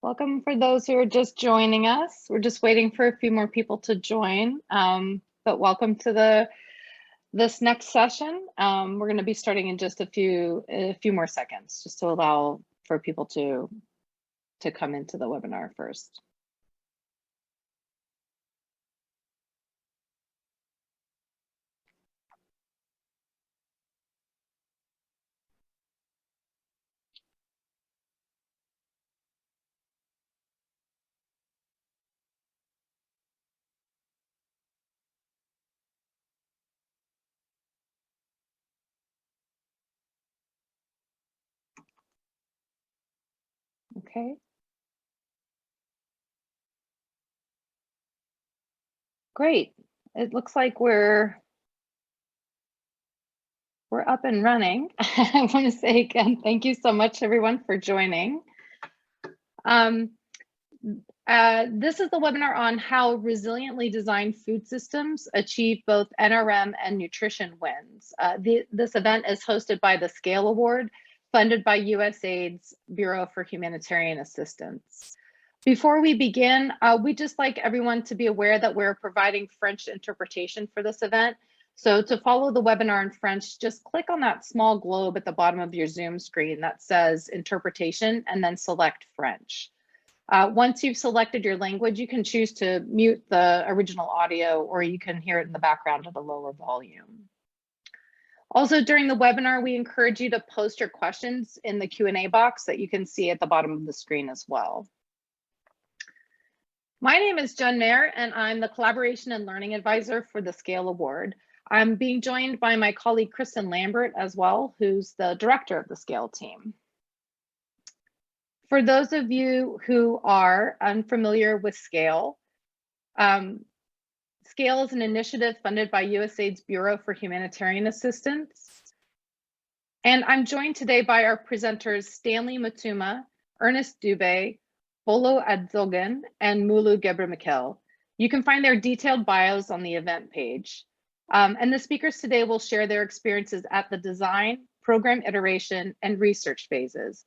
Welcome for those who are just joining us. We're just waiting for a few more people to join, but welcome to this next session. We're going to be starting in just a few more seconds, just to allow for people to come into the webinar first. Okay. Great. It looks like we're up and running. I want to say again, thank you so much, everyone, for joining. This is the webinar on how resiliently designed food systems achieve both NRM and nutrition wins. This event is hosted by the Scale Award, funded by USAID's Bureau for Humanitarian Assistance. Before we begin, we'd just like everyone to be aware that we're providing French interpretation for this event. So to follow the webinar in French, just click on that small globe at the bottom of your Zoom screen that says interpretation and then select French. Once you've selected your language, you can choose to mute the original audio, or you can hear it in the background at a lower volume. Also, during the webinar, we encourage you to post your questions in the Q&A box that you can see at the bottom of the screen as well. My name is Jen Mayer, and I'm the Collaboration and Learning Advisor for the Scale Award. I'm being joined by my colleague, Kristen Lambert, as well, who's the director of the Scale team. For those of you who are unfamiliar with Scale, Scale is an initiative funded by USAID's Bureau for Humanitarian Assistance. And I'm joined today by our presenters, Stanley Matuma, Ernest Dubé, Bolo Adzogan, and Mulu Gebremichael. You can find their detailed bios on the event page. And the speakers today will share their experiences at the design, program iteration, and research phases.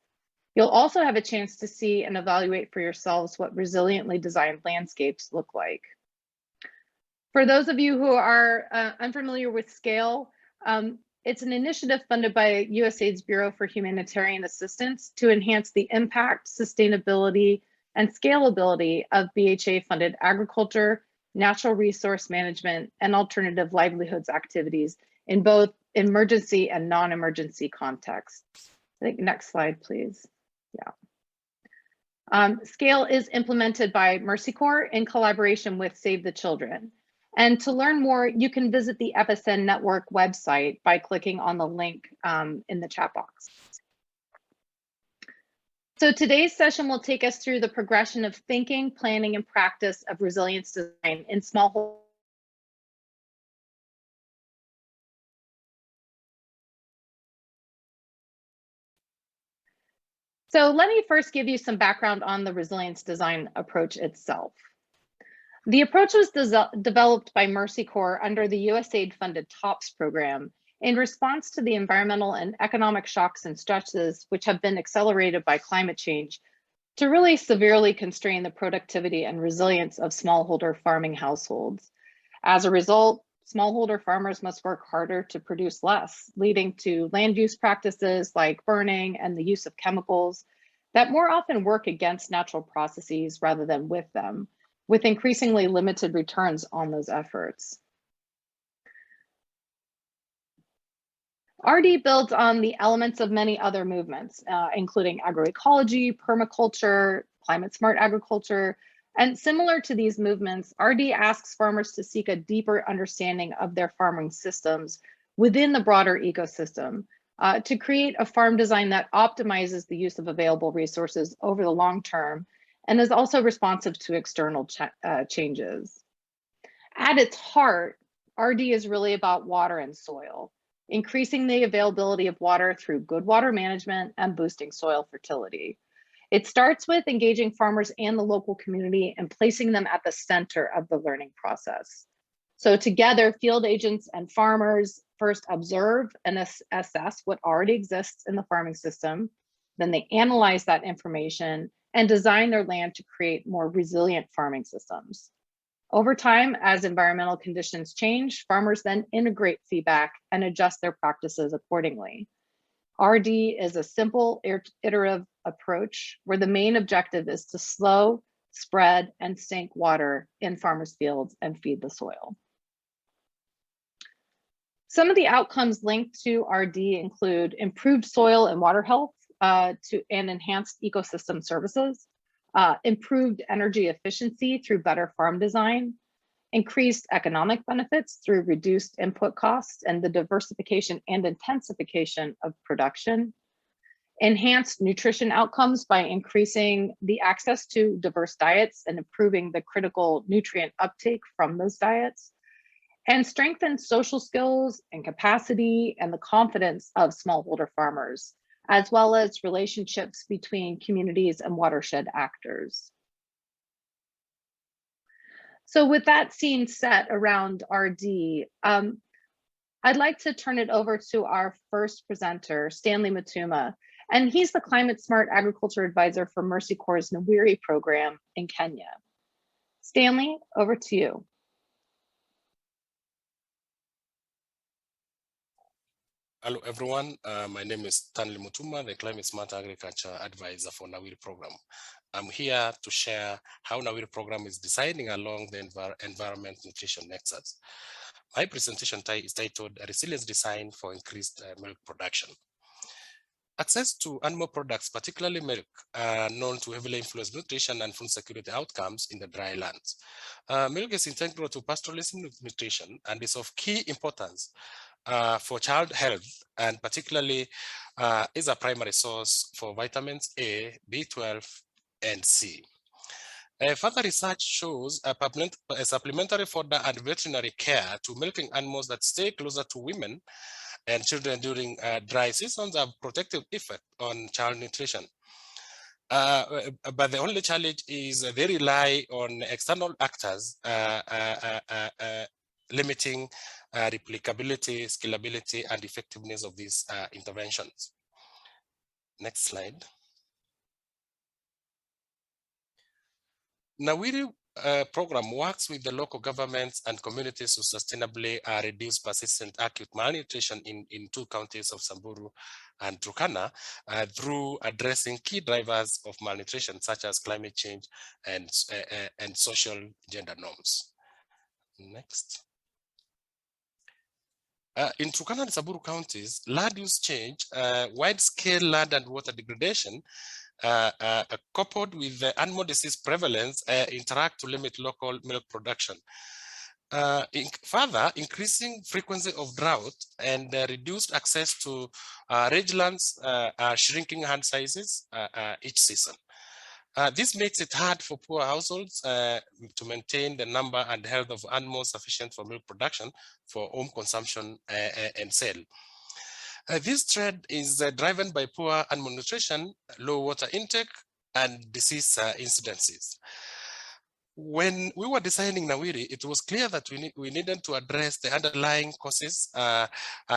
You'll also have a chance to see and evaluate for yourselves what resiliently designed landscapes look like. For those of you who are unfamiliar with Scale, it's an initiative funded by USAID's Bureau for Humanitarian Assistance to enhance the impact, sustainability, and scalability of BHA-funded agriculture, natural resource management, and alternative livelihoods activities in both emergency and non-emergency contexts. I think next slide, please. Yeah. Scale is implemented by Mercy Corps in collaboration with Save the Children. And to learn more, you can visit the FSN Network website by clicking on the link in the chat box. So today's session will take us through the progression of thinking, planning, and practice of resilience design in smallholder. So let me first give you some background on the resilience design approach itself. The approach was developed by Mercy Corps under the USAID-funded TOPS program in response to the environmental and economic shocks and stresses which have been accelerated by climate change to really severely constrain the productivity and resilience of smallholder farming households. As a result, smallholder farmers must work harder to produce less, leading to land use practices like burning and the use of chemicals that more often work against natural processes rather than with them, with increasingly limited returns on those efforts. RD builds on the elements of many other movements, including agroecology, permaculture, climate smart agriculture, and similar to these movements, RD asks farmers to seek a deeper understanding of their farming systems within the broader ecosystem to create a farm design that optimizes the use of available resources over the long term and is also responsive to external changes. At its heart, RD is really about water and soil, increasing the availability of water through good water management and boosting soil fertility. It starts with engaging farmers and the local community and placing them at the center of the learning process. So together, field agents and farmers first observe and assess what already exists in the farming system. Then they analyze that information and design their land to create more resilient farming systems. Over time, as environmental conditions change, farmers then integrate feedback and adjust their practices accordingly. RD is a simple, iterative approach where the main objective is to slow, spread, and sink water in farmers' fields and feed the soil. Some of the outcomes linked to RD include improved soil and water health and enhanced ecosystem services, improved energy efficiency through better farm design, increased economic benefits through reduced input costs and the diversification and intensification of production, enhanced nutrition outcomes by increasing the access to diverse diets and improving the critical nutrient uptake from those diets, and strengthen social skills and capacity and the confidence of smallholder farmers, as well as relationships between communities and watershed actors. So with that scene set around RD, I'd like to turn it over to our first presenter, Stanley Mutuma, and he's the Climate Smart Agriculture Advisor for Mercy Corps' Nawiri program in Kenya. Stanley, over to you. Hello, everyone. My name is Stanley Mutuma, the Climate Smart Agriculture Advisor for Nawiri program. I'm here to share how Nawiri program is designing along the environment nutrition nexus. My presentation is titled Resilience Design for Increased Milk Production. Access to animal products, particularly milk, are known to heavily influence nutrition and food security outcomes in the dry lands. Milk is integral to pastoralism nutrition and is of key importance for child health, and particularly is a primary source for vitamins A, B12, and C. Further research shows a supplementary fodder and veterinary care to milking animals that stay closer to women and children during dry seasons have protective effect on child nutrition. But the only challenge is they rely on external actors limiting replicability, scalability, and effectiveness of these interventions. Next slide. Nawiri program works with the local governments and communities to sustainably reduce persistent acute malnutrition in 2 counties of Samburu and Turkana through addressing key drivers of malnutrition such as climate change and social gender norms. Next. In Turkana and Samburu counties, land use change, wide-scale land and water degradation, coupled with the animal disease prevalence, interact to limit local milk production. Further, increasing frequency of drought and reduced access to rangelands, shrinking herd sizes each season. This makes it hard for poor households to maintain the number and health of animals sufficient for milk production for home consumption and sale. This trend is driven by poor animal nutrition, low water intake, and disease incidences. When we were designing Nawiri, it was clear that we needed to address the underlying causes,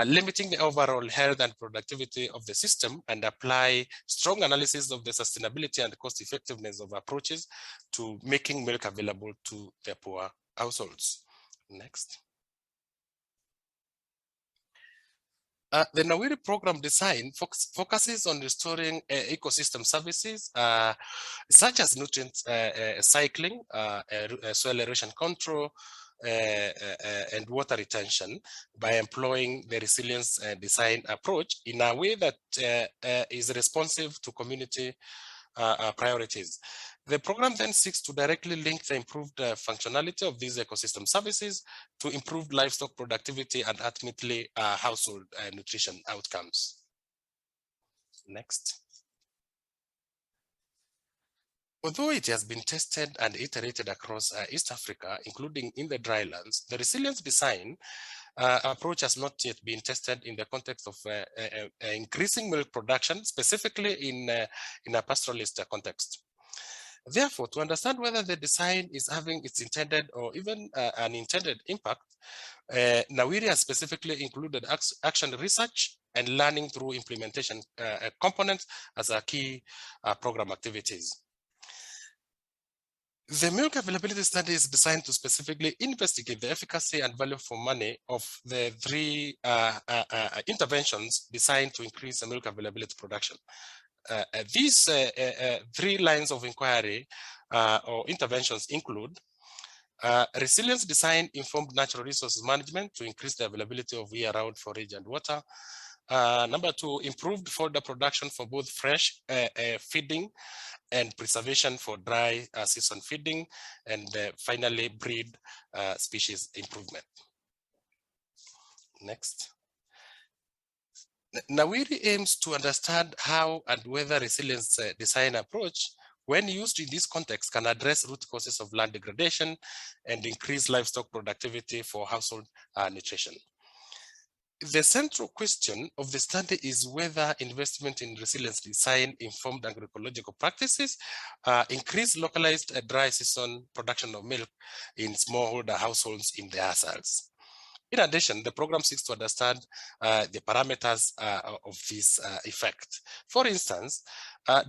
limiting the overall health and productivity of the system, and apply strong analysis of the sustainability and cost effectiveness of approaches to making milk available to the poor households. Next. The Nawiri program design focuses on restoring ecosystem services such as nutrient cycling, soil erosion control, and water retention by employing the resilience design approach in a way that is responsive to community priorities. The program then seeks to directly link the improved functionality of these ecosystem services to improved livestock productivity and ultimately household nutrition outcomes. Next. Although it has been tested and iterated across East Africa, including in the drylands, the resilience design approach has not yet been tested in the context of increasing milk production, specifically in a pastoralist context. Therefore, to understand whether the design is having its intended or even unintended impact, Nawiri has specifically included action research and learning through implementation components as a key program activities. The milk availability study is designed to specifically investigate the efficacy and value for money of the three interventions designed to increase the milk availability production. These three lines of inquiry or interventions include resilience design informed natural resources management to increase the availability of year-round forage and water. Number two, improved fodder production for both fresh feeding and preservation for dry season feeding, and finally breed species improvement. Next. NAWIRI aims to understand how and whether resilience design approach, when used in this context, can address root causes of land degradation and increase livestock productivity for household nutrition. The central question of the study is whether investment in resilience design informed agroecological practices increase localized dry season production of milk in smallholder households in their cells. In addition, the program seeks to understand the parameters of this effect. For instance,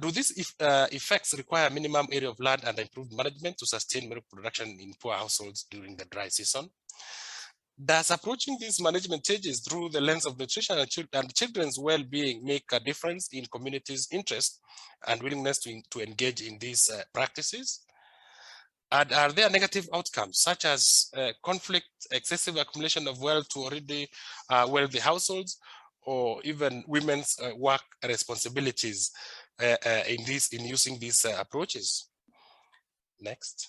do these effects require minimum area of land and improved management to sustain milk production in poor households during the dry season? Does approaching these management changes through the lens of nutrition and children's well-being make a difference in communities' interest and willingness to engage in these practices? And are there negative outcomes such as conflict, excessive accumulation of wealth to already wealthy households, or even women's work responsibilities in using these approaches? Next.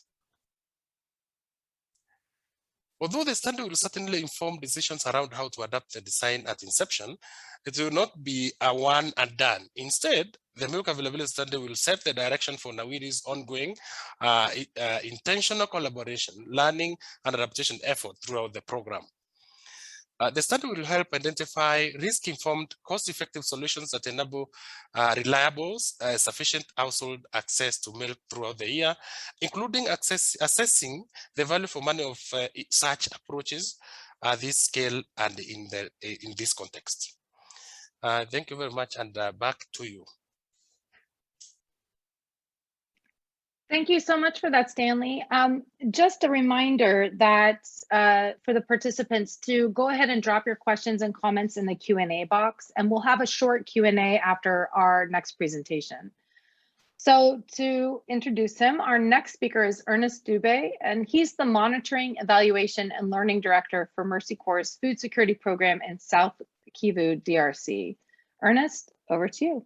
Although the study will certainly inform decisions around how to adapt the design at inception, it will not be a one and done. Instead, the milk availability study will set the direction for NAWIRI's ongoing intentional collaboration, learning, and adaptation effort throughout the program. The study will help identify risk-informed, cost-effective solutions that enable reliable, sufficient household access to milk throughout the year, including assessing the value for money of such approaches at this scale and in this context. Thank you very much, and back to you. Thank you so much for that, Stanley. Just a reminder that for the participants to go ahead and drop your questions and comments in the Q&A box, and we'll have a short Q&A after our next presentation. So to introduce him, our next speaker is Ernest Dube, and he's the Monitoring, Evaluation, and Learning Director for Mercy Corps' Food Security Program in South Kivu, DRC. Ernest, over to you.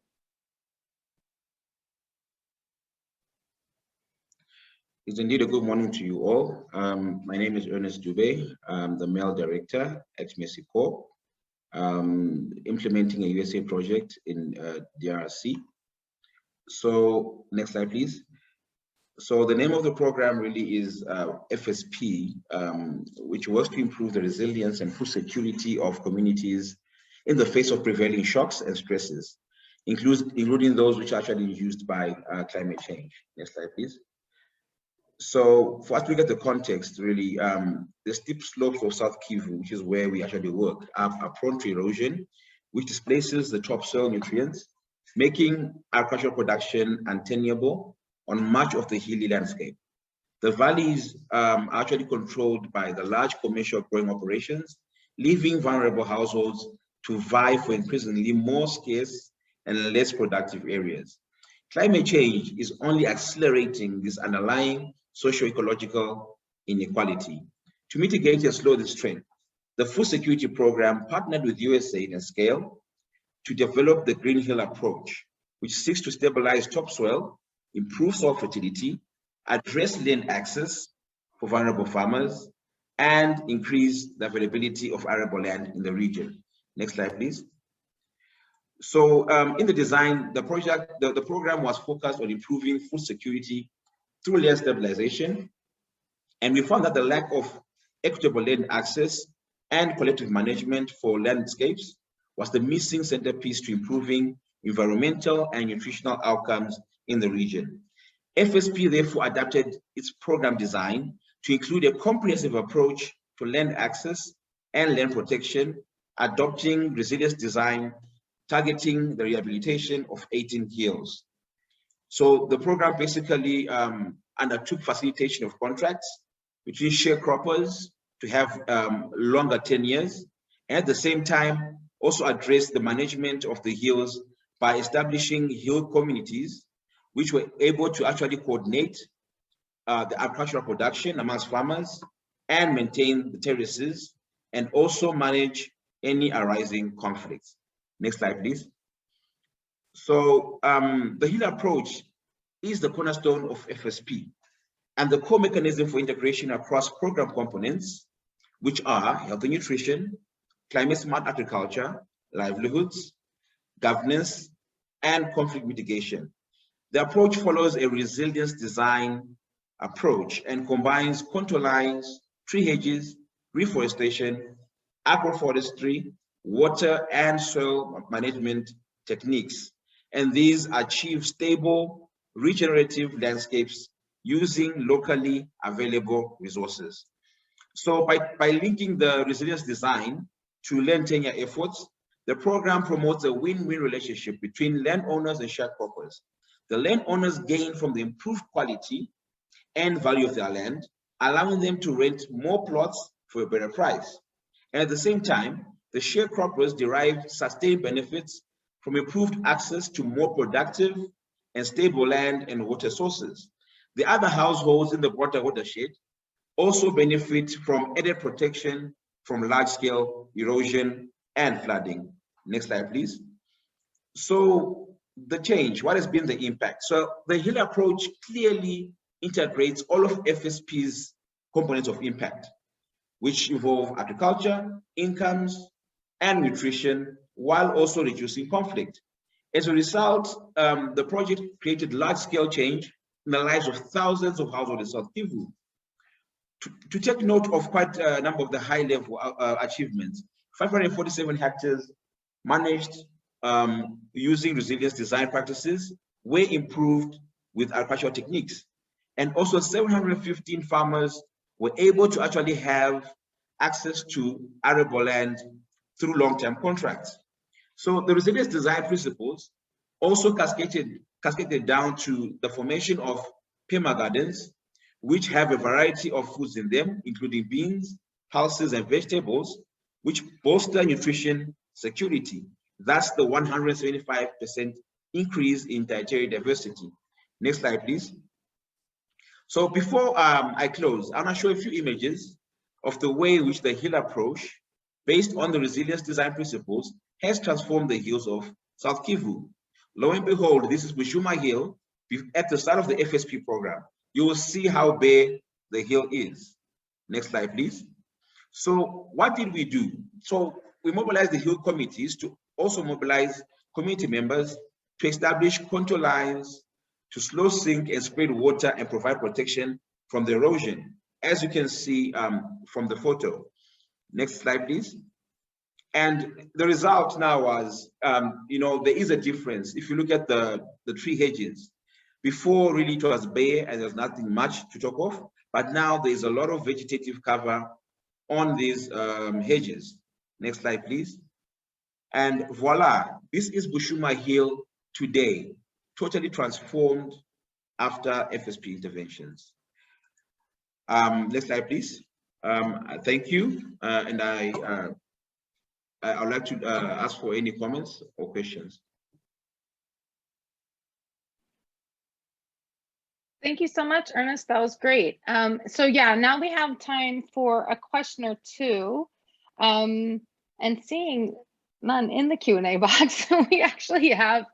It's indeed a good morning to you all. My name is Ernest Dube. I'm the Male Director at Mercy Corps, implementing a USA project in DRC. So next slide, please. So the name of the program really is FSP, which works to improve the resilience and food security of communities in the face of prevailing shocks and stresses, including those which are actually induced by climate change. Next slide, please. So for us to look at the context, really, the steep slopes of South Kivu, which is where we actually work, are prone to erosion, which displaces the topsoil nutrients, making agricultural production untenable on much of the hilly landscape. The valleys are actually controlled by the large commercial growing operations, leaving vulnerable households to vie for increasingly more scarce and less productive areas. Climate change is only accelerating this underlying socio-ecological inequality. To mitigate and slow this trend, the Food Security Program partnered with USAID and Scale to develop the Green Hill approach, which seeks to stabilize topsoil, improve soil fertility, address land access for vulnerable farmers, and increase the availability of arable land in the region. Next slide, please. So in the design, the program was focused on improving food security through land stabilization, and we found that the lack of equitable land access and collective management for landscapes was the missing centerpiece to improving environmental and nutritional outcomes in the region. FSP therefore adapted its program design to include a comprehensive approach to land access and land protection, adopting resilience design, targeting the rehabilitation of 18 hills. So the program basically undertook facilitation of contracts between sharecroppers to have longer tenures, and at the same time also addressed the management of the hills by establishing hill communities, which were able to actually coordinate the agricultural production amongst farmers and maintain the terraces and also manage any arising conflicts. Next slide, please. So the hill approach is the cornerstone of FSP and the core mechanism for integration across program components, which are health and nutrition, climate smart agriculture, livelihoods, governance, and conflict mitigation. The approach follows a resilience design approach and combines contour lines, tree hedges, reforestation, agroforestry, water and soil management techniques. And these achieve stable, regenerative landscapes using locally available resources. So by linking the resilience design to land tenure efforts, the program promotes a win-win relationship between landowners and sharecroppers. The landowners gain from the improved quality and value of their land, allowing them to rent more plots for a better price. And at the same time, the sharecroppers derive sustained benefits from improved access to more productive and stable land and water sources. The other households in the broader watershed also benefit from added protection from large-scale erosion and flooding. Next slide, please. So the change, what has been the impact? So the hill approach clearly integrates all of FSP's components of impact, which involve agriculture, incomes, and nutrition, while also reducing conflict. As a result, the project created large-scale change in the lives of thousands of households in South Kivu. To take note of quite a number of the high-level achievements, 547 hectares managed using resilience design practices were improved with agricultural techniques. And also 715 farmers were able to actually have access to arable land through long-term contracts. So the resilience design principles also cascaded down to the formation of perma gardens, which have a variety of foods in them, including beans, pulses, and vegetables, which bolster nutrition security. That's the 175% increase in dietary diversity. Next slide, please. So before I close, I'm going to show a few images of the way in which the hill approach, based on the resilience design principles, has transformed the hills of South Kivu. Lo and behold, this is Bushuma Hill at the start of the FSP program. You will see how bare the hill is. Next slide, please. So what did we do? So we mobilized the hill committees to also mobilize community members to establish contour lines, to slow sink and spread water and provide protection from the erosion, as you can see from the photo. Next slide, please. And the result now was, there is a difference. If you look at the tree hedges, before really it was bare and there's nothing much to talk of, but now there's a lot of vegetative cover on these hedges. Next slide, please. And voila, this is Bushuma Hill today, totally transformed after FSP interventions. Next slide, please. Thank you. And I would like to ask for any comments or questions. Thank you so much, Ernest. That was great. So yeah, now we have time for a question or two. And seeing none in the Q&A box, we actually have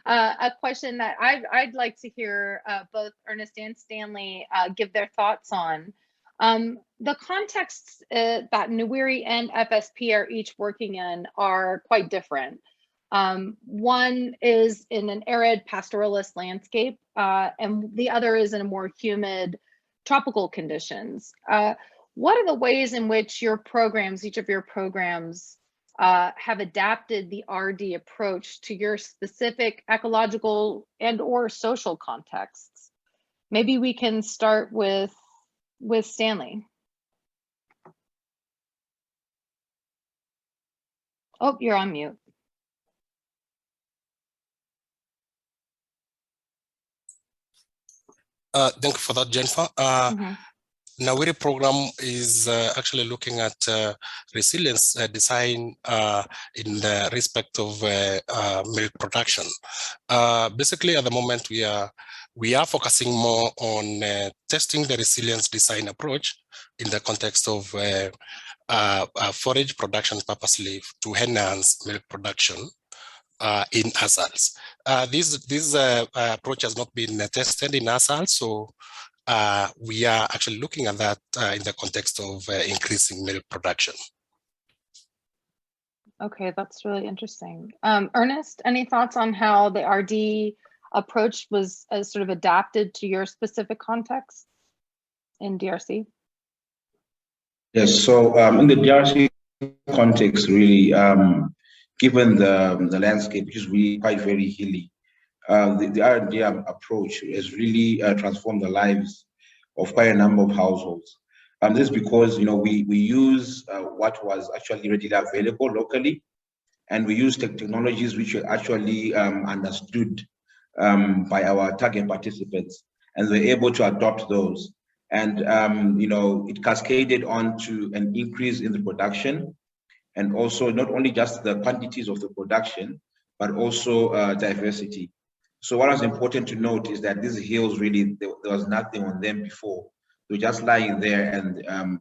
a question that I'd like to hear both Ernest and Stanley give their thoughts on. The contexts that Nawiri and FSP are each working in are quite different. One is in an arid pastoralist landscape, and the other is in a more humid tropical conditions. What are the ways in which your programs, each of your programs, have adapted the RD approach to your specific ecological and or social contexts? Maybe we can start with Stanley. Oh, you're on mute. Thank you for that, Jennifer. Nawiri program is actually looking at resilience design in the respect of milk production. Basically, at the moment, we are focusing more on testing the resilience design approach in the context of forage production purposely to enhance milk production in ASALs. This approach has not been tested in ASAL, so we are actually looking at that in the context of increasing milk production. Okay, that's really interesting. Ernest, any thoughts on how the RD approach was sort of adapted to your specific context in DRC? Yes, so in the DRC context, really, given the landscape, which is really quite very hilly, the R&D approach has really transformed the lives of quite a number of households. This is because we use what was actually readily available locally, and we use technologies which were actually understood by our target participants, and we're able to adopt those. And it cascaded on to an increase in the production, and also not only just the quantities of the production, but also diversity. So what is important to note is that these hills really, there was nothing on them before. They were just lying there, and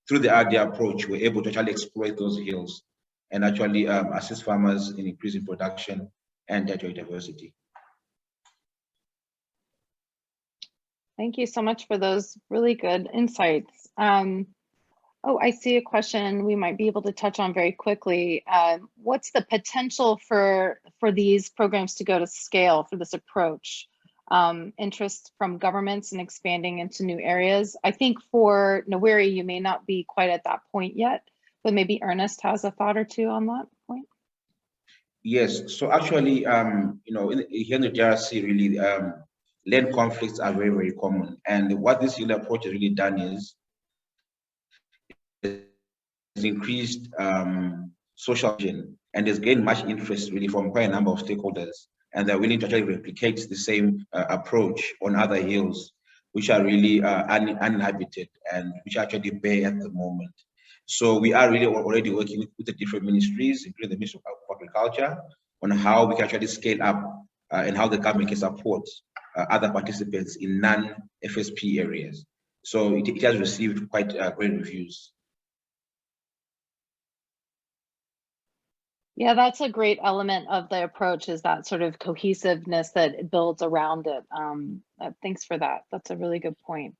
through the RD approach, we're able to actually exploit those hills and actually assist farmers in increasing production and diversity. Thank you so much for those really good insights. Oh, I see a question we might be able to touch on very quickly. What's the potential for these programs to go to scale for this approach? Interest from governments in expanding into new areas. I think for Nawiri, you may not be quite at that point yet, but maybe Ernest has a thought or two on that point. Yes, so actually, here in the DRC, really, land conflicts are very, very common. And what this yield approach has really done is increased social action, and has gained much interest really from quite a number of stakeholders, and they're willing to actually replicate the same approach on other hills, which are really uninhabited and which are actually bare at the moment. So we are really already working with the different ministries, including the Ministry of Agriculture, on how we can actually scale up and how the government can support other participants in non-FSP areas. So it has received quite great reviews. Yeah, that's a great element of the approach, is that sort of cohesiveness that builds around it. Thanks for that. That's a really good point.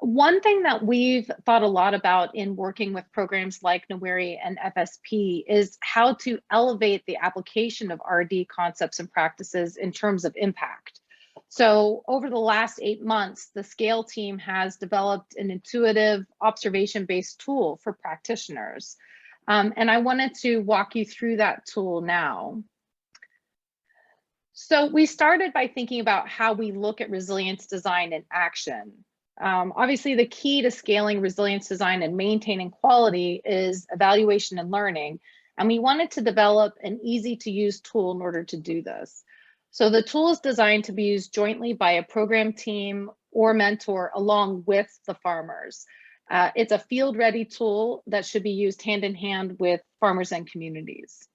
One thing that we've thought a lot about in working with programs like Nawiri and FSP is how to elevate the application of RD concepts and practices in terms of impact. So over the last 8 months, the SCALE team has developed an intuitive observation-based tool for practitioners. And I wanted to walk you through that tool now. So we started by thinking about how we look at resilience design in action. Obviously, the key to scaling resilience design and maintaining quality is evaluation and learning. And we wanted to develop an easy to use tool in order to do this. So the tool is designed to be used jointly by a program team or mentor along with the farmers. It's a field-ready tool that should be used hand in hand with farmers and communities.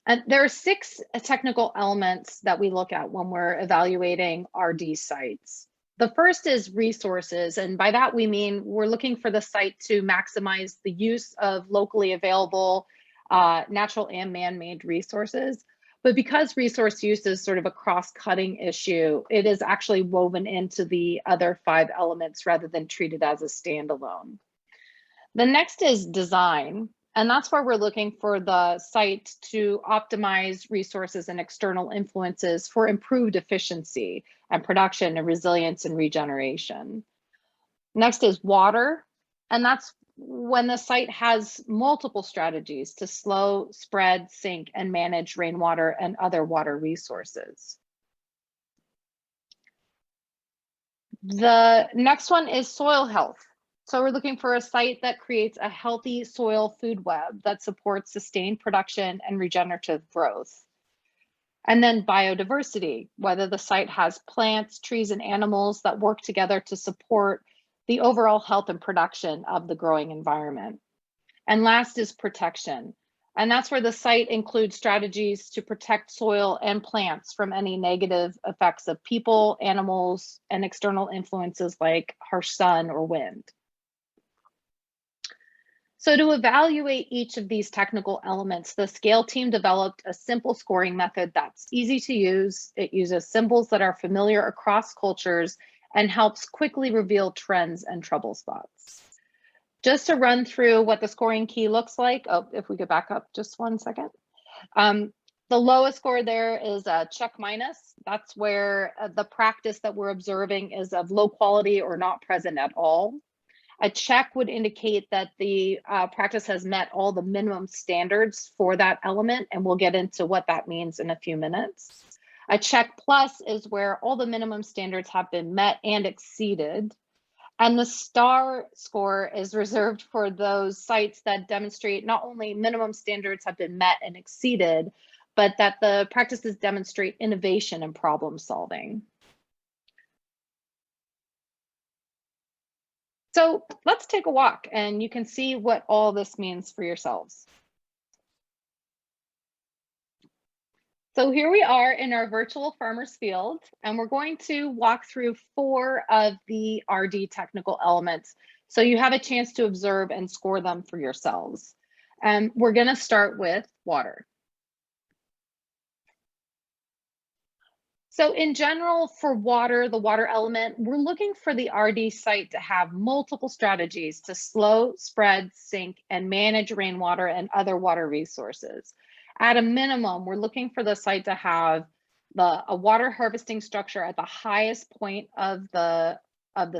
And there are 6 technical elements that we look at when we're evaluating RD sites. The first is resources, and by that we mean we're looking for the site to maximize the use of locally available natural and man-made resources. But because resource use is sort of a cross-cutting issue, it is actually woven into the other 5 elements rather than treated as a standalone. The next is design, and that's where we're looking for the site to optimize resources and external influences for improved efficiency and production and resilience and regeneration. Next is water, and that's when the site has multiple strategies to slow, spread, sink, and manage rainwater and other water resources. The next one is soil health. So we're looking for a site that creates a healthy soil food web that supports sustained production and regenerative growth. And then biodiversity, whether the site has plants, trees, and animals that work together to support the overall health and production of the growing environment. And last is protection. And that's where the site includes strategies to protect soil and plants from any negative effects of people, animals, and external influences like harsh sun or wind. So to evaluate each of these technical elements, the scale team developed a simple scoring method that's easy to use. It uses symbols that are familiar across cultures and helps quickly reveal trends and trouble spots. Just to run through what the scoring key looks like, if we could back up just 1 second. The lowest score there is a check minus. That's where the practice that we're observing is of low quality or not present at all. A check would indicate that the practice has met all the minimum standards for that element, and we'll get into what that means in a few minutes. A check plus is where all the minimum standards have been met and exceeded. And the star score is reserved for those sites that demonstrate not only minimum standards have been met and exceeded, but that the practices demonstrate innovation and problem solving. So let's take a walk and you can see what all this means for yourselves. So here we are in our virtual farmer's field, and we're going to walk through 4 of the RD technical elements. So you have a chance to observe and score them for yourselves. And we're gonna start with water. So in general, for water, the water element, we're looking for the RD site to have multiple strategies to slow, spread, sink, and manage rainwater and other water resources. At a minimum, we're looking for the site to have a water harvesting structure at the highest point of the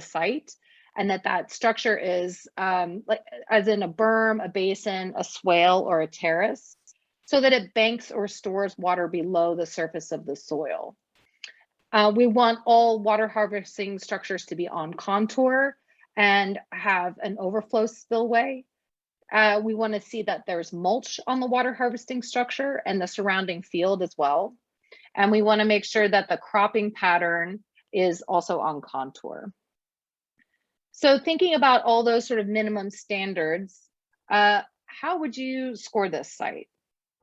site, and that structure is like as in a berm, a basin, a swale, or a terrace, so that it banks or stores water below the surface of the soil. We want all water harvesting structures to be on contour and have an overflow spillway. We want to see that there's mulch on the water harvesting structure and the surrounding field as well. And we want to make sure that the cropping pattern is also on contour. So thinking about all those sort of minimum standards, how would you score this site?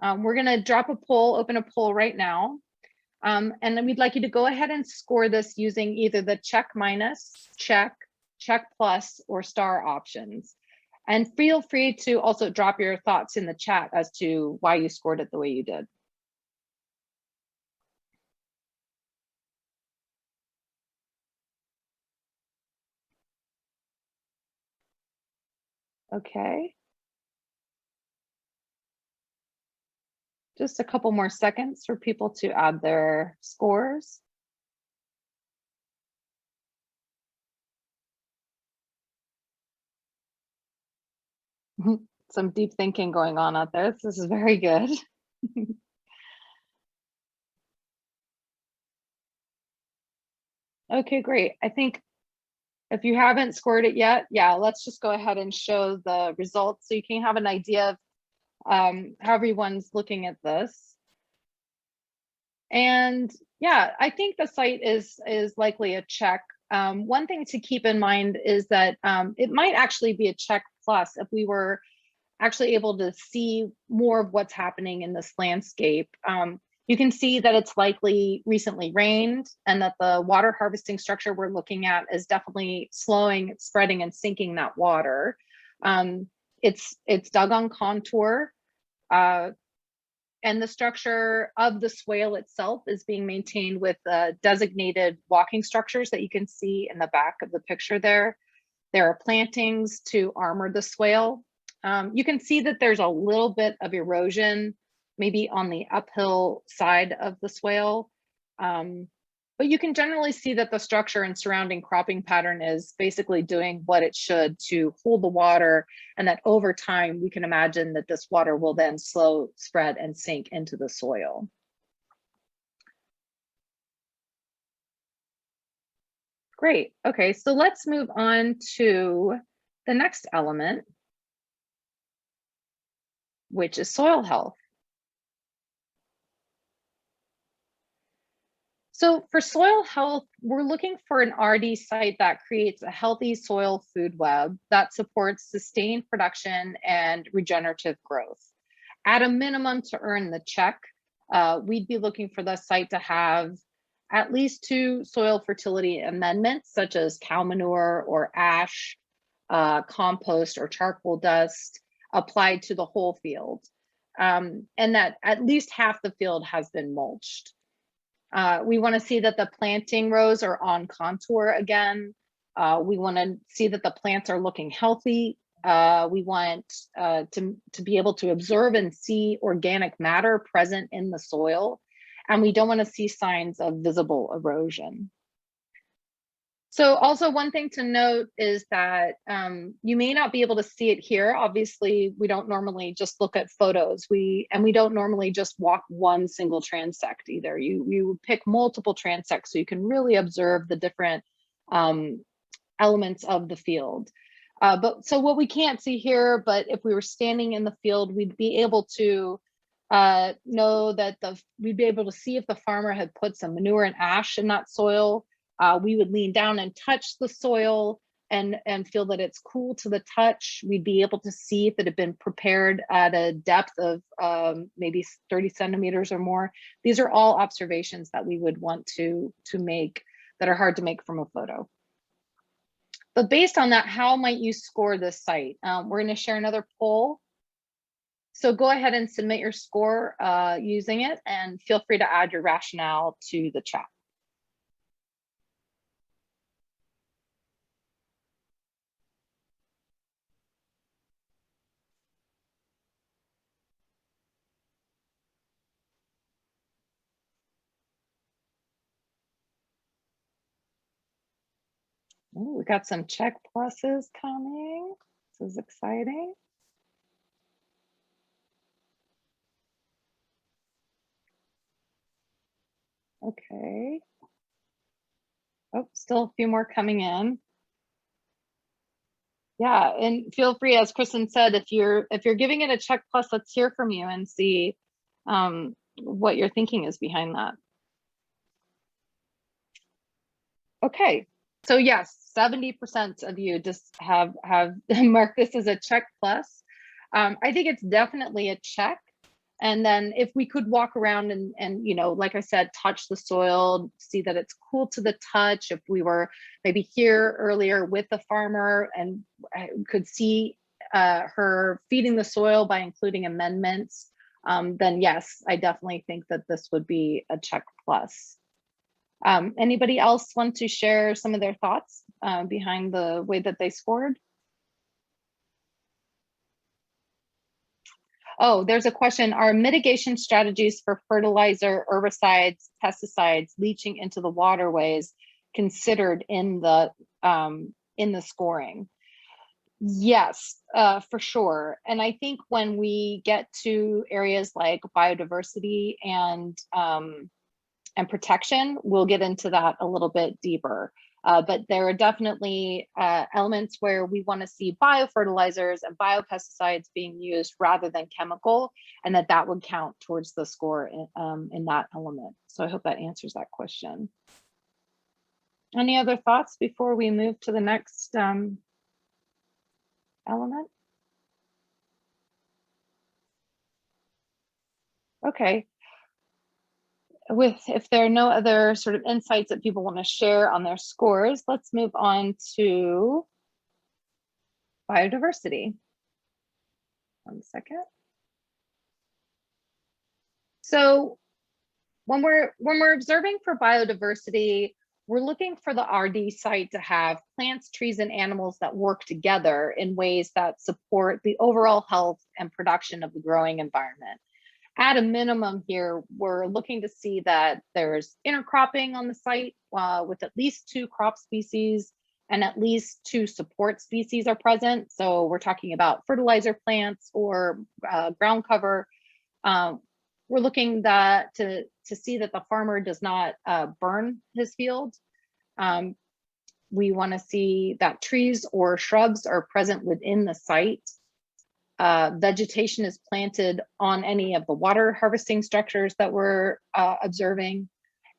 We're going to drop a poll, open a poll right now. And then we'd like you to go ahead and score this using either the check minus, check plus, or star options. And feel free to also drop your thoughts in the chat as to why you scored it the way you did. Okay. Just a couple more seconds for people to add their scores. Some deep thinking going on out there. This is very good. Okay, great. I think if you haven't scored it yet, yeah, let's just go ahead and show the results so you can have an idea of how everyone's looking at this. And yeah, I think the site is likely a check. One thing to keep in mind is that it might actually be a check plus if we were actually able to see more of what's happening in this landscape. You can see that it's likely recently rained and that the water harvesting structure we're looking at is definitely slowing, spreading, and sinking that water. It's dug on contour, and the structure of the swale itself is being maintained with designated walking structures that you can see in the back of the picture there. There are plantings to armor the swale. You can see that there's a little bit of erosion, maybe on the uphill side of the swale. But you can generally see that the structure and surrounding cropping pattern is basically doing what it should to hold the water, and that over time, we can imagine that this water will then slow, spread, and sink into the soil. Great, okay, so let's move on to the next element, which is soil health. So for soil health, we're looking for an RD site that creates a healthy soil food web that supports sustained production and regenerative growth. At a minimum, to earn the check, we'd be looking for the site to have at least 2 soil fertility amendments, such as cow manure or ash, compost or charcoal dust applied to the whole field, and that at least half the field has been mulched. We want to see that the planting rows are on contour again. We want to see that the plants are looking healthy. We want to be able to observe and see organic matter present in the soil. And we don't want to see signs of visible erosion. So also one thing to note is that you may not be able to see it here. Obviously, we don't normally just look at photos. We don't normally just walk one single transect either. You pick multiple transects so you can really observe the different elements of the field. But so what we can't see here, but if we were standing in the field, we'd be able to know that we'd be able to see if the farmer had put some manure and ash in that soil. We would lean down and touch the soil and feel that it's cool to the touch. We'd be able to see if it had been prepared at a depth of maybe 30 centimeters or more. These are all observations that we would want to make that are hard to make from a photo. But based on that, how might you score this site? We're going to share another poll. So go ahead and submit your score using it, and feel free to add your rationale to the chat. Ooh, we got some check pluses coming. This is exciting. Okay. Oh, still a few more coming in. Yeah, and feel free, as Kristen said, if you're giving it a check plus, let's hear from you and see what your thinking is behind that. Okay, so yes, 70% of you just have marked this as a check plus. I think it's definitely a check. And then if we could walk around and you know, like I said, touch the soil, see that it's cool to the touch. If we were maybe here earlier with the farmer and could see her feeding the soil by including amendments, then yes, I definitely think that this would be a check plus. Anybody else want to share some of their thoughts behind the way that they scored? Oh, there's a question. Are mitigation strategies for fertilizer, herbicides, pesticides, leaching into the waterways considered in the scoring? Yes, for sure. And I think when we get to areas like biodiversity and protection, we'll get into that a little bit deeper. But there are definitely elements where we want to see biofertilizers and biopesticides being used rather than chemical, and that would count towards the score in that element. So I hope that answers that question. Any other thoughts before we move to the next element? Okay. If there are no other sort of insights that people want to share on their scores, let's move on to biodiversity. 1 second. So when we're observing for biodiversity, we're looking for the RD site to have plants, trees, and animals that work together in ways that support the overall health and production of the growing environment. At a minimum here, we're looking to see that there's intercropping on the site with at least 2 crop species and at least 2 support species are present. So we're talking about fertilizer plants or ground cover. We're looking to see that the farmer does not burn his field. We want to see that trees or shrubs are present within the site. Vegetation is planted on any of the water harvesting structures that we're observing,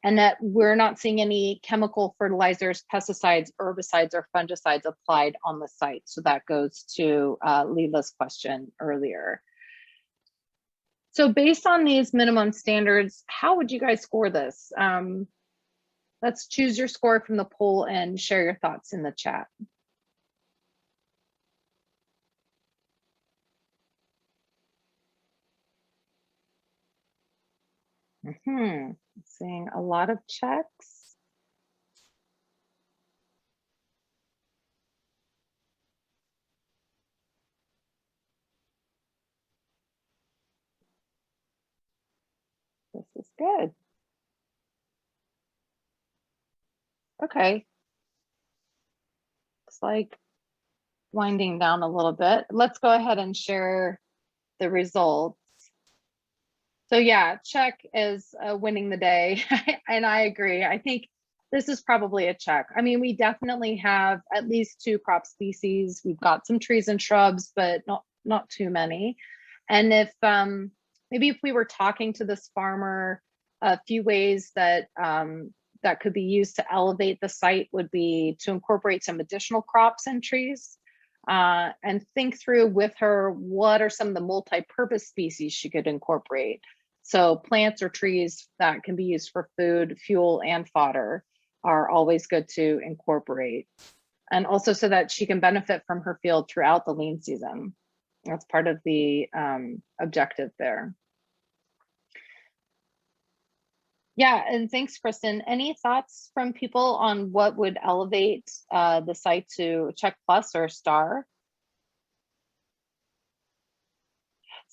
and that we're not seeing any chemical fertilizers, pesticides, herbicides, or fungicides applied on the site. So that goes to Leela's question earlier. So based on these minimum standards, how would you guys score this? Let's choose your score from the poll and share your thoughts in the chat. Seeing a lot of checks. This is good. Okay. Looks like winding down a little bit. Let's go ahead and share the results. So yeah, check is winning the day. And I agree. I think this is probably a check. I mean, we definitely have at least 2 crop species. We've got some trees and shrubs, but not too many. And if maybe if we were talking to this farmer, a few ways that that could be used to elevate the site would be to incorporate some additional crops and trees, and think through with her what are some of the multi-purpose species she could incorporate. So plants or trees that can be used for food, fuel, and fodder are always good to incorporate. And also so that she can benefit from her field throughout the lean season. That's part of the objective there. Yeah, and thanks, Kristen. Any thoughts from people on what would elevate the site to check plus or star?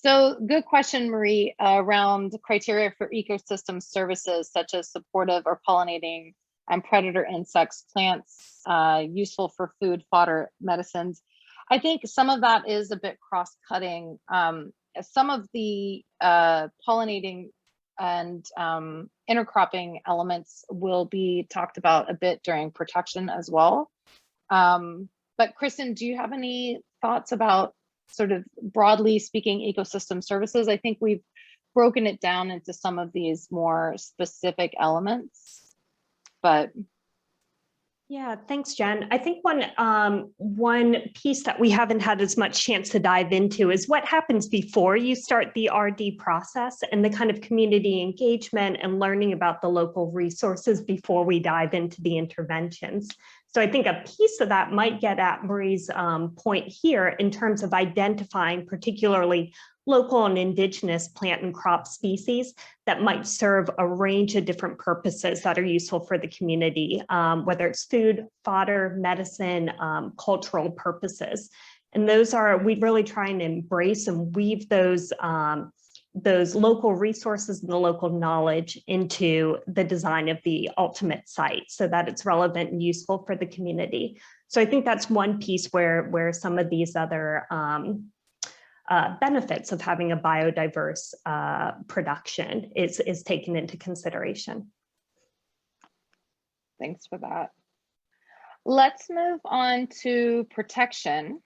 So good question, Marie, around criteria for ecosystem services such as supportive or pollinating and predator insects, plants useful for food, fodder, medicines. I think some of that is a bit cross-cutting. Some of the pollinating and intercropping elements will be talked about a bit during protection as well. But Kristen, do you have any thoughts about sort of broadly speaking ecosystem services? I think we've broken it down into some of these more specific elements, but yeah, thanks, Jen. I think one piece that we haven't had as much chance to dive into is what happens before you start the RD process and the kind of community engagement and learning about the local resources before we dive into the interventions. So I think a piece of that might get at Marie's point here in terms of identifying particularly local and indigenous plant and crop species that might serve a range of different purposes that are useful for the community, whether it's food, fodder, medicine, cultural purposes. And those are, we really try and embrace and weave those local resources and the local knowledge into the design of the ultimate site so that it's relevant and useful for the community. So I think that's one piece where some of these other benefits of having a biodiverse production is taken into consideration. thanks for that. Let's move on to protection.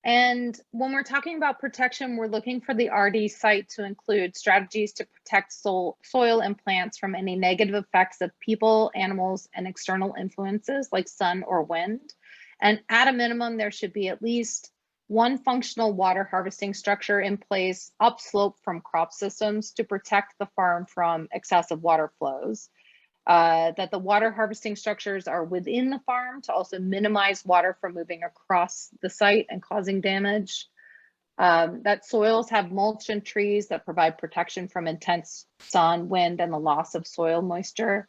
And when we're talking about protection, we're looking for the RD site to include strategies to protect soil and plants from any negative effects of people, animals, and external influences like sun or wind. And at a minimum, there should be at least one functional water harvesting structure in place upslope from crop systems to protect the farm from excessive water flows. That the water harvesting structures are within the farm to also minimize water from moving across the site and causing damage. That soils have mulch and trees that provide protection from intense sun, wind, and the loss of soil moisture.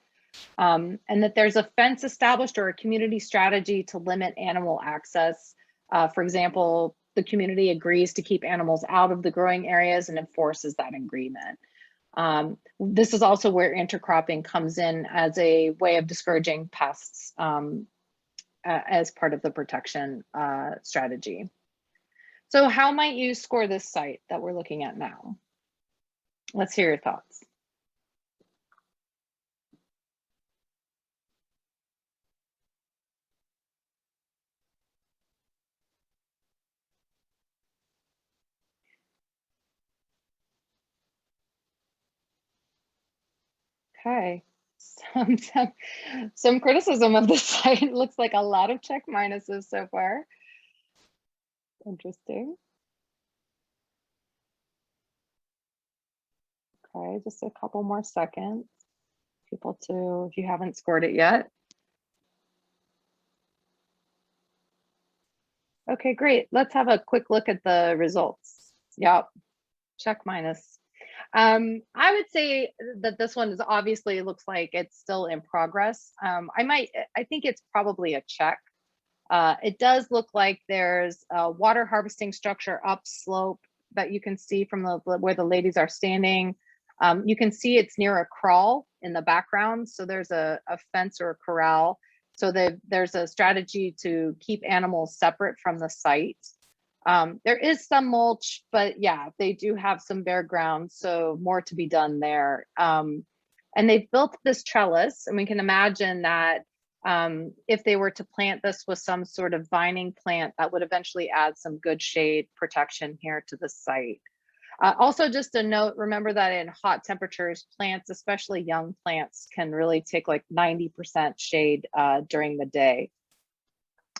And that there's a fence established or a community strategy to limit animal access. For example, the community agrees to keep animals out of the growing areas and enforces that agreement. This is also where intercropping comes in as a way of discouraging pests as part of the protection strategy. So how might you score this site that we're looking at now? Let's hear your thoughts. Okay. Some criticism of the site. It looks like a lot of check minuses so far. Interesting. Okay, just a couple more seconds. People to, if you haven't scored it yet. Okay, great. Let's have a quick look at the results. Yep, check minus. I would say that this one is obviously, it looks like it's still in progress. I think it's probably a check. It does look like there's a water harvesting structure upslope that you can see from where the ladies are standing. You can see it's near a kraal in the background. So there's a fence or a corral. So there's a strategy to keep animals separate from the site. There is some mulch, but yeah, they do have some bare ground, so more to be done there. And they've built this trellis, and we can imagine that if they were to plant this with some sort of vining plant, that would eventually add some good shade protection here to the site. Also, just a note, remember that in hot temperatures, plants, especially young plants, can really take like 90% shade during the day.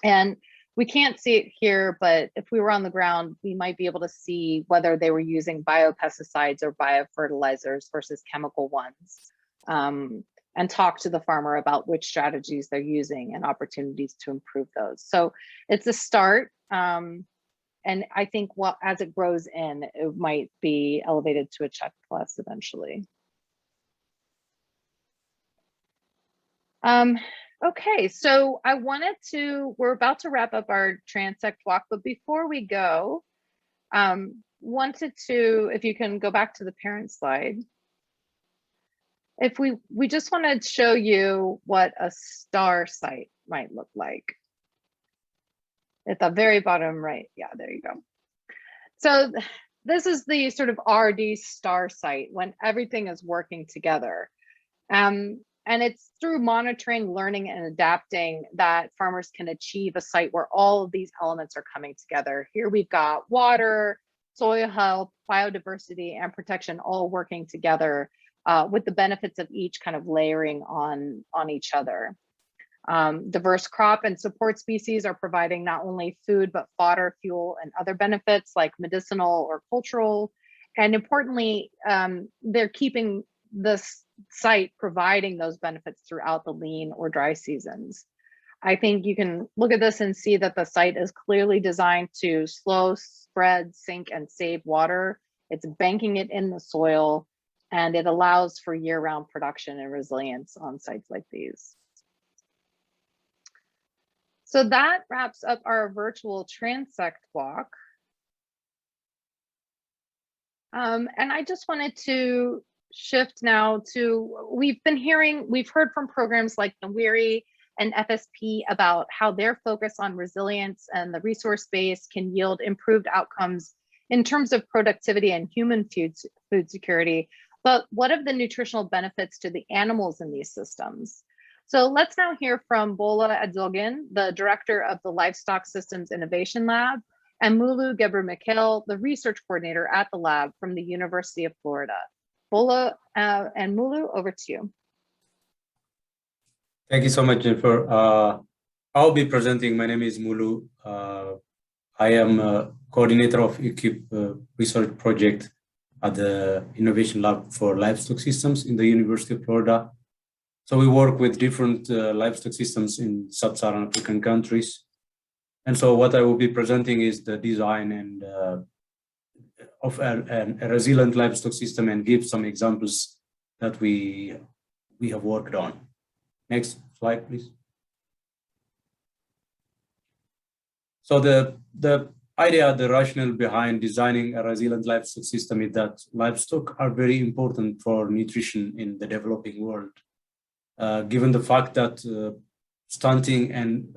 And we can't see it here, but if we were on the ground, we might be able to see whether they were using biopesticides or biofertilizers versus chemical ones, and talk to the farmer about which strategies they're using and opportunities to improve those. So it's a start. And I think as it grows in, it might be elevated to a check plus eventually. Okay, so we're about to wrap up our transect walk, but before we go, if you can go back to the parent slide. If we just want to show you what a star site might look like. At the very bottom right, yeah, there you go. So this is the sort of RD star site when everything is working together. And it's through monitoring, learning, and adapting that farmers can achieve a site where all of these elements are coming together. Here we've got water, soil health, biodiversity, and protection all working together with the benefits of each kind of layering on each other. Diverse crop and support species are providing not only food, but fodder, fuel, and other benefits like medicinal or cultural. And importantly, they're keeping this site providing those benefits throughout the lean or dry seasons. I think you can look at this and see that the site is clearly designed to slow, spread, sink, and save water. It's banking it in the soil, and it allows for year-round production and resilience on sites like these. So that wraps up our virtual transect walk. And I just wanted to shift now to, we've heard from programs like NWIRI and FSP about how their focus on resilience and the resource base can yield improved outcomes in terms of productivity and human food security. But what of the nutritional benefits to the animals in these systems? So let's now hear from Bola Adzogin, the director of the Livestock Systems Innovation Lab, and Mulu Gebremichael, the research coordinator at the lab from the University of Florida. Bola and Mulu, over to you. Thank you so much, Jennifer. I'll be presenting. My name is Mulu. I am a coordinator of EQIP research project at the Innovation Lab for Livestock Systems in the University of Florida. So we work with different livestock systems in sub-Saharan African countries. And so what I will be presenting is the design and of a resilient livestock system, and give some examples that we have worked on. Next slide, please. So the idea, the rationale behind designing a resilient livestock system is that livestock are very important for nutrition in the developing world. Given the fact that stunting and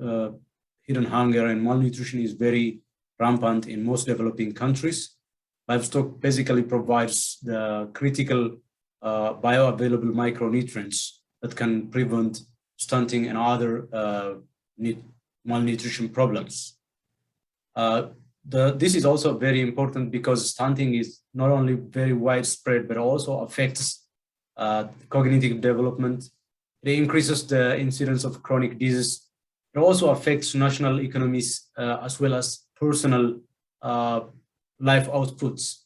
hidden hunger and malnutrition is very rampant in most developing countries, livestock basically provides the critical bioavailable micronutrients that can prevent stunting and other malnutrition problems. This is also very important because stunting is not only very widespread, but also affects cognitive development. It increases the incidence of chronic disease. It also affects national economies as well as personal life outputs.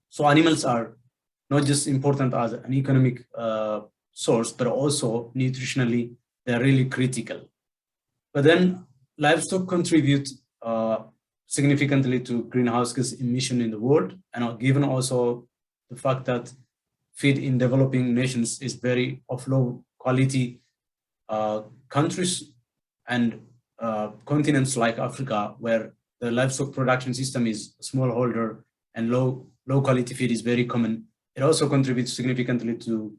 So animals are not just important as an economic source, but also nutritionally, they're really critical. But then livestock contribute significantly to greenhouse gas emission in the world, and given also the fact that feed in developing nations is very of low quality, countries and continents like Africa, where the livestock production system is smallholder and low quality feed is very common, it also contributes significantly to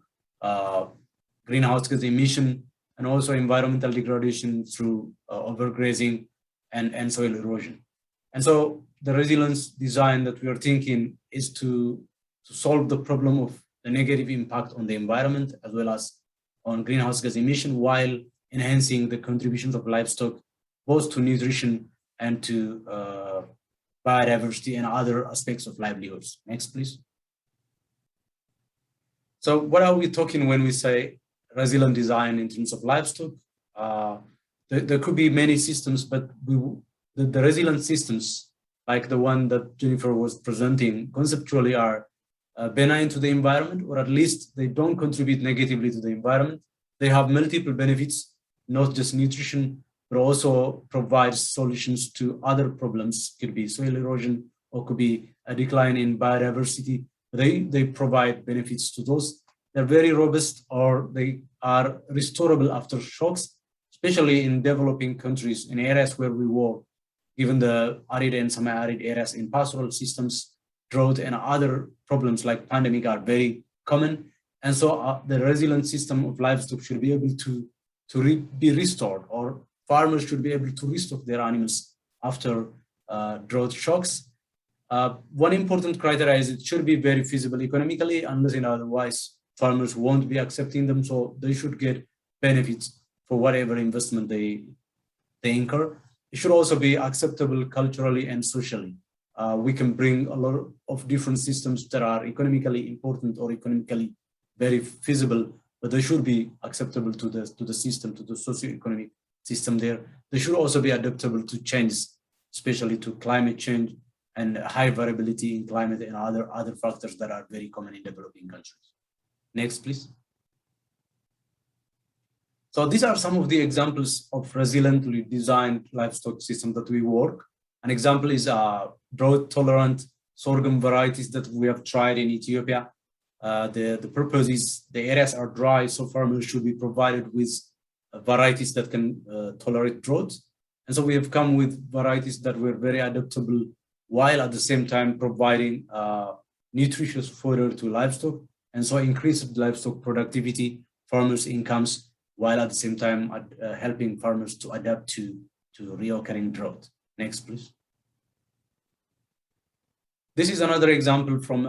greenhouse gas emission and also environmental degradation through overgrazing and soil erosion. And so the resilience design that we are thinking is to solve the problem of the negative impact on the environment as well as on greenhouse gas emission, while enhancing the contributions of livestock both to nutrition and to biodiversity and other aspects of livelihoods. Next, please. So what are we talking when we say resilient design in terms of livestock? There could be many systems, but the resilient systems, like the one that Jennifer was presenting, conceptually are benign to the environment, or at least they don't contribute negatively to the environment. They have multiple benefits, not just nutrition, but also provide solutions to other problems. Could be soil erosion, or could be a decline in biodiversity. They provide benefits to those. They're very robust, or they are restorable after shocks, especially in developing countries, in areas where we work. Even the arid and semi-arid areas in pastoral systems, drought and other problems like pandemic are very common. And so the resilient system of livestock should be able to be restored, or farmers should be able to restock their animals after drought shocks. One important criteria is it should be very feasible economically, unless otherwise farmers won't be accepting them. So they should get benefits for whatever investment they incur. It should also be acceptable culturally and socially. We can bring a lot of different systems that are economically important or economically very feasible, but they should be acceptable to the system, to the socio-economic system there. They should also be adaptable to change, especially to climate change and high variability in climate and other factors that are very common in developing countries. Next, please. So these are some of the examples of resiliently designed livestock systems that we work. An example is drought-tolerant sorghum varieties that we have tried in Ethiopia. The purpose is the areas are dry, so farmers should be provided with varieties that can tolerate drought. And so we have come with varieties that were very adaptable, while at the same time providing nutritious fodder to livestock, and so increased livestock productivity, farmers' incomes, while at the same time helping farmers to adapt to reoccurring drought. Next, please. This is another example from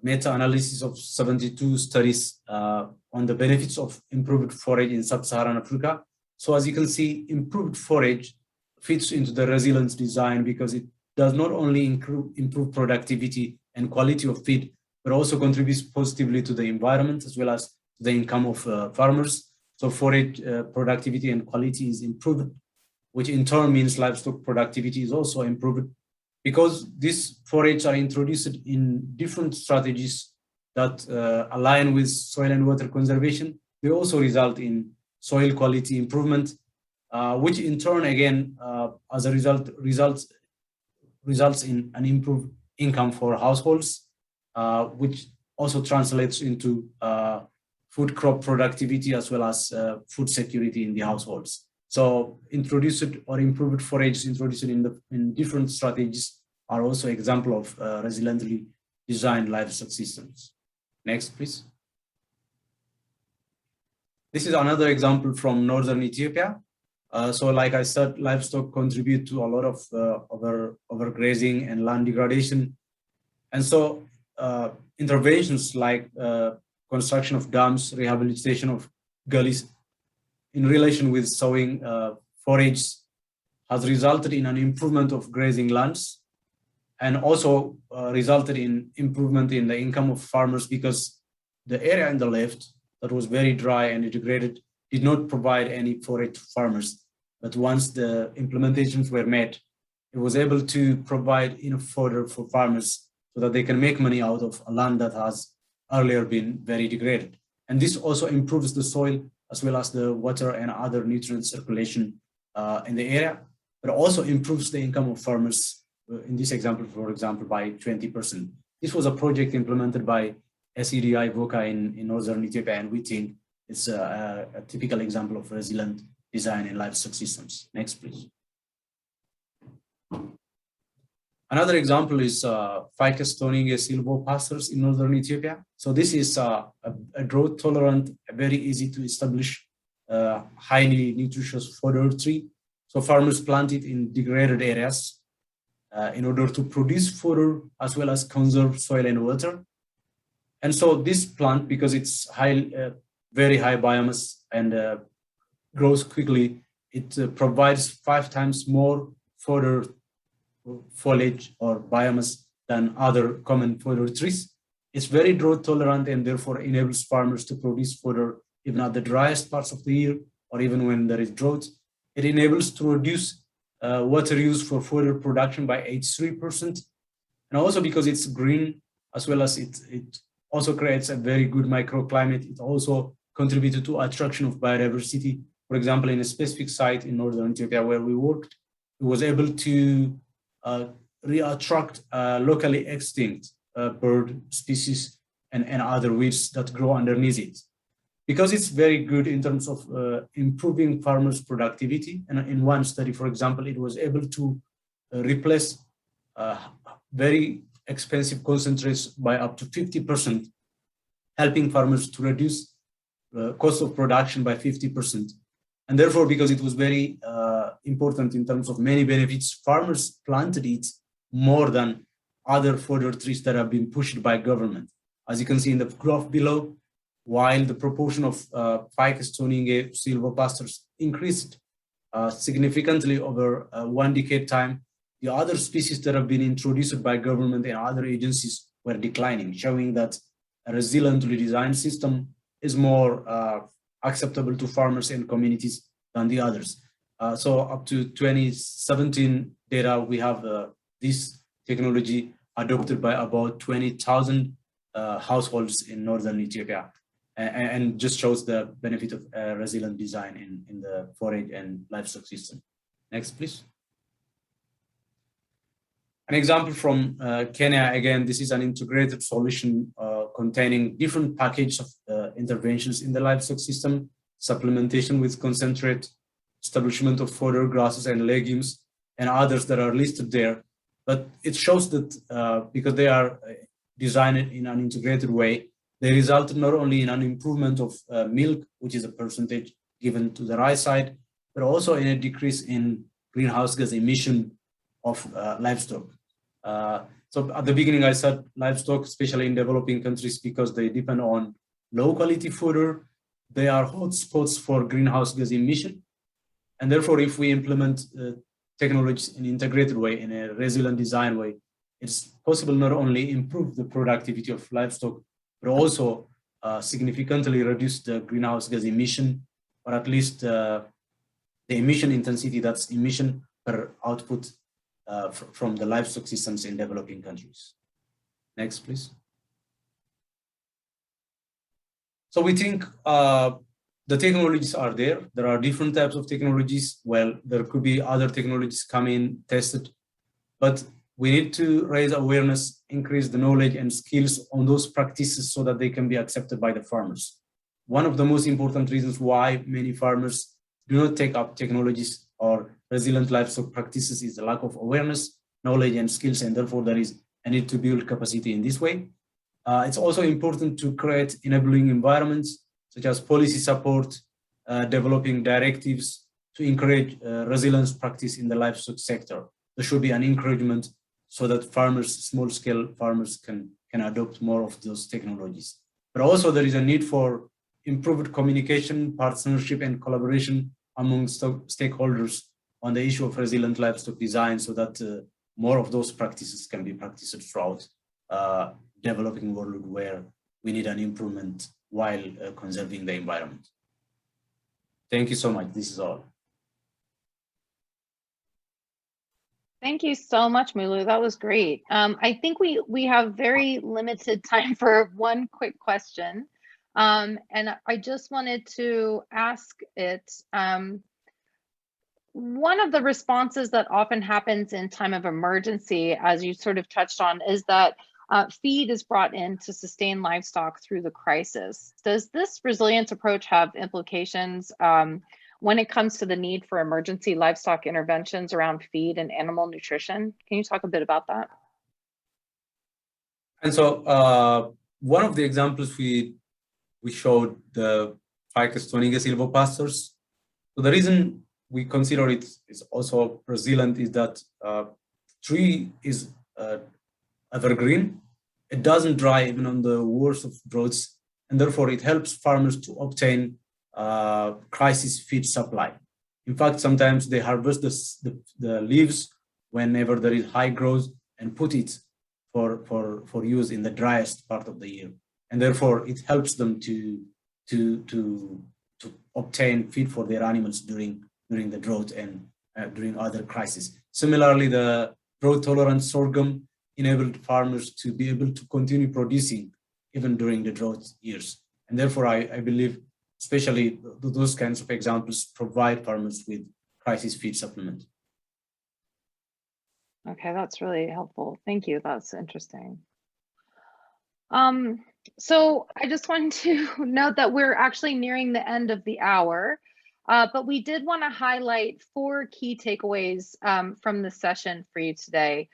meta-analysis of 72 studies on the benefits of improved forage in sub-Saharan Africa. So as you can see, improved forage fits into the resilience design because it does not only improve productivity and quality of feed, but also contributes positively to the environment as well as the income of farmers. So forage productivity and quality is improved, which in turn means livestock productivity is also improved, because these forages are introduced in different strategies that align with soil and water conservation. They also result in soil quality improvement, which in turn again, as a result, results in an improved income for households, which also translates into food crop productivity as well as food security in the households. So introduced or improved forages introduced in different strategies are also example of resiliently designed livestock systems. Next, please. This is another example from northern Ethiopia. So like I said, livestock contribute to a lot of overgrazing and land degradation. And so interventions like construction of dams, rehabilitation of gullies in relation with sowing forage has resulted in an improvement of grazing lands, and also resulted in improvement in the income of farmers, because the area on the left that was very dry and degraded did not provide any forage to farmers. But once the implementations were made, it was able to provide enough fodder for farmers so that they can make money out of a land that has earlier been very degraded. And this also improves the soil as well as the water and other nutrient circulation in the area, but also improves the income of farmers, in this example, for example, by 20%. This was a project implemented by SEDI VOCA in northern Ethiopia, and we think it's a typical example of resilient design in livestock systems. Next, please. Another example is ficus toninge silvo pastures in northern Ethiopia. So this is a drought tolerant, very easy to establish, highly nutritious fodder tree. So farmers plant it in degraded areas in order to produce fodder as well as conserve soil and water. And so this plant, because it's very high biomass and grows quickly, it provides 5 times more fodder foliage or biomass than other common fodder trees. It's very drought tolerant and therefore enables farmers to produce fodder even at the driest parts of the year or even when there is drought. It enables to reduce water use for fodder production by 83%. And also because it's green, as well as it also creates a very good microclimate. It also contributed to attraction of biodiversity. For example, in a specific site in northern Ethiopia where we worked, it was able to re-attract locally extinct bird species and other weeds that grow underneath it. Because it's very good in terms of improving farmers' productivity. And in one study, for example, it was able to replace very expensive concentrates by up to 50%, helping farmers to reduce cost of production by 50%. And therefore, because it was very important in terms of many benefits, farmers planted it more than other fodder trees that have been pushed by government. As you can see in the graph below, while the proportion of ficus toninge silvopastures increased significantly over 1 decade time, the other species that have been introduced by government and other agencies were declining, showing that a resiliently designed system is more acceptable to farmers and communities than the others. So up to 2017 data, we have this technology adopted by about 20,000 households in northern Ethiopia, and just shows the benefit of resilient design in the forage and livestock system. Next, please. An example from Kenya, again, this is an integrated solution containing different packages of interventions in the livestock system, supplementation with concentrate, establishment of fodder, grasses and legumes, and others that are listed there. But it shows that because they are designed in an integrated way, they result not only in an improvement of milk, which is a percentage given to the right side, but also in a decrease in greenhouse gas emission of livestock. So at the beginning, I said livestock, especially in developing countries, because they depend on low quality fodder, they are hotspots for greenhouse gas emission. And therefore, if we implement technologies in an integrated way, in a resilient design way, it's possible not only improve the productivity of livestock, but also significantly reduce the greenhouse gas emission, or at least the emission intensity, that's emission per output from the livestock systems in developing countries. Next, please. So we think the technologies are there. There are different types of technologies. Well, there could be other technologies coming, tested, but we need to raise awareness, increase the knowledge and skills on those practices so that they can be accepted by the farmers. One of the most important reasons why many farmers do not take up technologies or resilient livestock practices is the lack of awareness, knowledge and skills, and therefore there is a need to build capacity in this way. It's also important to create enabling environments such as policy support, developing directives to encourage resilience practice in the livestock sector. There should be an encouragement so that farmers, small-scale farmers can adopt more of those technologies. But also there is a need for improved communication, partnership, and collaboration among stakeholders on the issue of resilient livestock design so that more of those practices can be practiced throughout developing world where we need an improvement while conserving the environment. Thank you so much. This is all. Thank you so much, Mulu. That was great. I think we have very limited time for one quick question. And I just wanted to ask it, one of the responses that often happens in time of emergency, as you sort of touched on, is that feed is brought in to sustain livestock through the crisis. Does this resilience approach have implications when it comes to the need for emergency livestock interventions around feed and animal nutrition? Can you talk a bit about that? And so one of the examples we showed, the Ficus toninga silvo pastures. So the reason we consider it is also resilient is that tree is evergreen. It doesn't dry even on the worst of droughts, and therefore it helps farmers to obtain crisis feed supply. In fact, sometimes they harvest the leaves whenever there is high growth and put it for use in the driest part of the year, and therefore it helps them to obtain feed for their animals during the drought and during other crises. Similarly, the drought-tolerant sorghum enabled farmers to be able to continue producing even during the drought years. And therefore, I believe, especially those kinds of examples provide farmers with crisis feed supplement. Okay, that's really helpful. Thank you. That's interesting. So I just wanted to note that we're actually nearing the end of the hour, but we did want to highlight 4 key takeaways from this session for you today.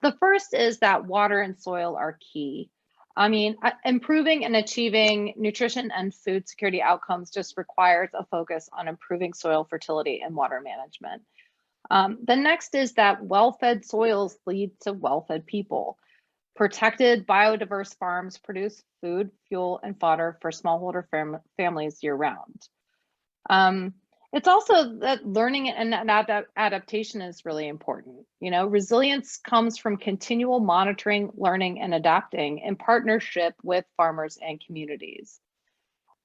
The first is that water and soil are key. I mean, improving and achieving nutrition and food security outcomes just requires a focus on improving soil fertility and water management. The next is that well-fed soils lead to well-fed people. Protected biodiverse farms produce food, fuel, and fodder for smallholder families year-round. It's also that learning and adaptation is really important. You know, resilience comes from continual monitoring, learning, and adapting in partnership with farmers and communities.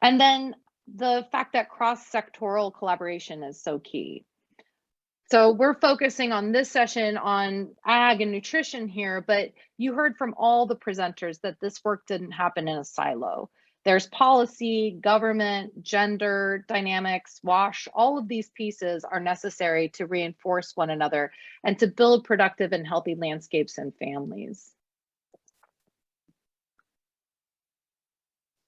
And then the fact that cross-sectoral collaboration is so key. So we're focusing on this session on ag and nutrition here, but you heard from all the presenters that this work didn't happen in a silo. There's policy, government, gender, dynamics, WASH, all of these pieces are necessary to reinforce one another and to build productive and healthy landscapes and families.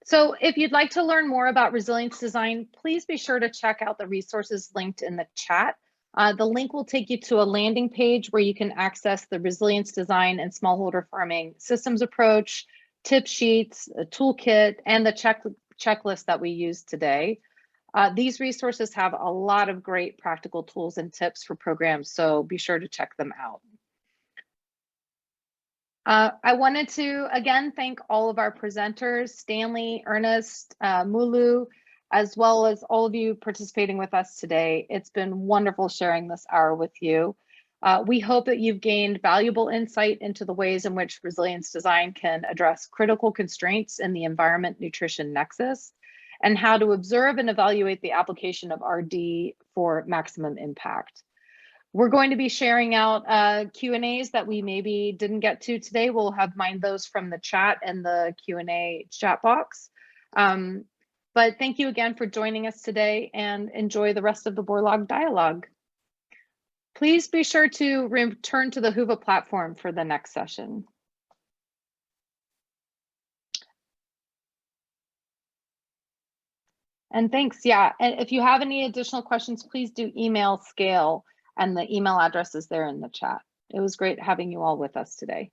So if you'd like to learn more about resilience design, please be sure to check out the resources linked in the chat. The link will take you to a landing page where you can access the resilience design and smallholder farming systems approach, tip sheets, a toolkit, and the checklist that we used today. These resources have a lot of great practical tools and tips for programs, so be sure to check them out. I wanted to, again, thank all of our presenters, Stanley, Ernest, Mulu, as well as all of you participating with us today. It's been wonderful sharing this hour with you. We hope that you've gained valuable insight into the ways in which resilience design can address critical constraints in the environment nutrition nexus and how to observe and evaluate the application of RD for maximum impact. We're going to be sharing out Q&As that we maybe didn't get to today. We'll have mined those from the chat and the Q&A chat box. But thank you again for joining us today and enjoy the rest of the Borlaug dialogue. Please be sure to return to the Whova platform for the next session. And thanks, yeah. And if you have any additional questions, please do email Scale, and the email address is there in the chat. It was great having you all with us today.